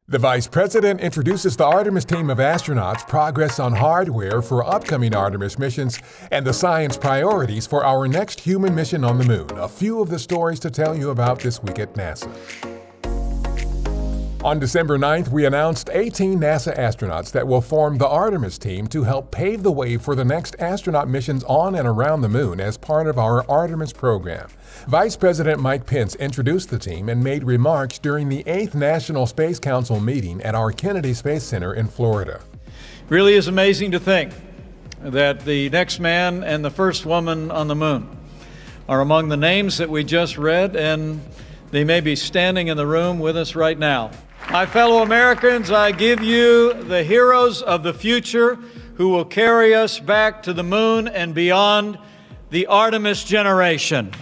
The Vice President introduces the Artemis team of astronauts, progress on hardware for upcoming Artemis missions, and the science priorities for our next human mission on the Moon. A few of the stories to tell you about this week at NASA. On December 9th, we announced 18 NASA astronauts that will form the Artemis team to help pave the way for the next astronaut missions on and around the Moon as part of our Artemis program. Vice President Mike Pence introduced the team and made remarks during the 8th National Space Council meeting at our Kennedy Space Center in Florida. Really is amazing to think that the next man and the first woman on the Moon are among the names that we just read, and they may be standing in the room with us right now. My fellow Americans, I give you the heroes of the future who will carry us back to the Moon and beyond, the Artemis generation.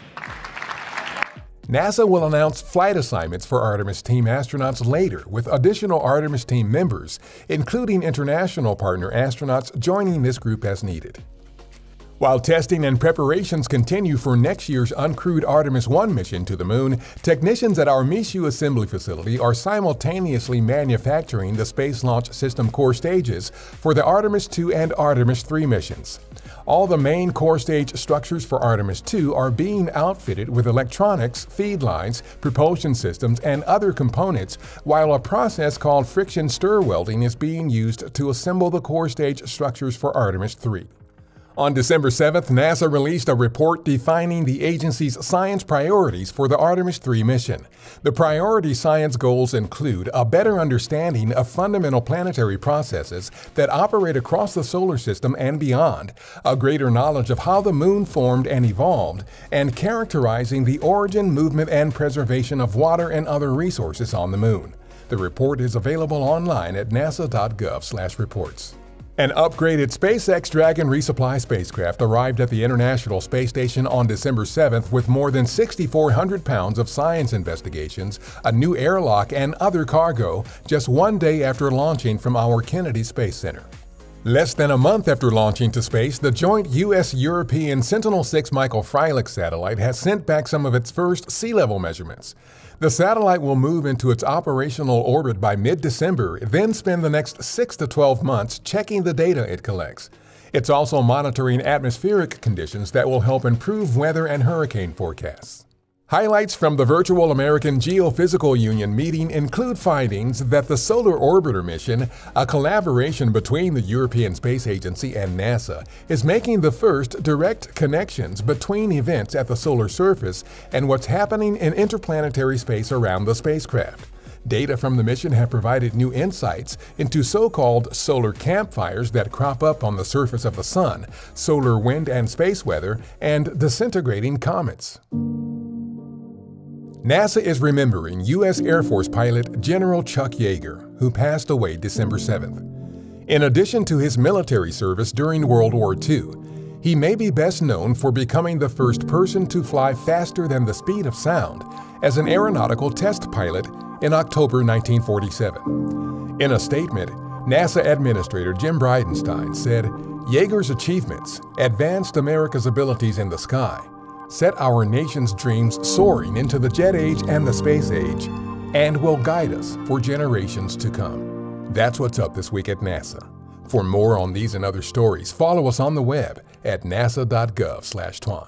NASA will announce flight assignments for Artemis team astronauts later, with additional Artemis team members, including international partner astronauts, joining this group as needed. While testing and preparations continue for next year's uncrewed Artemis 1 mission to the Moon, technicians at our Michoud assembly facility are simultaneously manufacturing the Space Launch System core stages for the Artemis 2 and Artemis 3 missions. All the main core stage structures for Artemis 2 are being outfitted with electronics, feed lines, propulsion systems, and other components, while a process called friction stir welding is being used to assemble the core stage structures for Artemis 3. On December 7th, NASA released a report defining the agency's science priorities for the Artemis 3 mission. The priority science goals include a better understanding of fundamental planetary processes that operate across the solar system and beyond, a greater knowledge of how the Moon formed and evolved, and characterizing the origin, movement, and preservation of water and other resources on the Moon. The report is available online at nasa.gov/reports. An upgraded SpaceX Dragon resupply spacecraft arrived at the International Space Station on December 7th with more than 6,400 pounds of science investigations, a new airlock, and other cargo, just one day after launching from our Kennedy Space Center. Less than a month after launching to space, the joint U.S.-European Sentinel-6 Michael Freilich satellite has sent back some of its first sea level measurements. The satellite will move into its operational orbit by mid-December, then spend the next 6 to 12 months checking the data it collects. It's also monitoring atmospheric conditions that will help improve weather and hurricane forecasts. Highlights from the Virtual American Geophysical Union meeting include findings that the Solar Orbiter mission, a collaboration between the European Space Agency and NASA, is making the first direct connections between events at the solar surface and what's happening in interplanetary space around the spacecraft. Data from the mission have provided new insights into so-called solar campfires that crop up on the surface of the Sun, solar wind and space weather, and disintegrating comets. NASA is remembering U.S. Air Force pilot General Chuck Yeager, who passed away December 7th. In addition to his military service during World War II, he may be best known for becoming the first person to fly faster than the speed of sound as an aeronautical test pilot in October 1947. In a statement, NASA Administrator Jim Bridenstine said, "Yeager's achievements advanced America's abilities in the sky, set our nation's dreams soaring into the jet age and the space age, and will guide us for generations to come." That's what's up this week at NASA. For more on these and other stories, follow us on the web at nasa.gov/twan.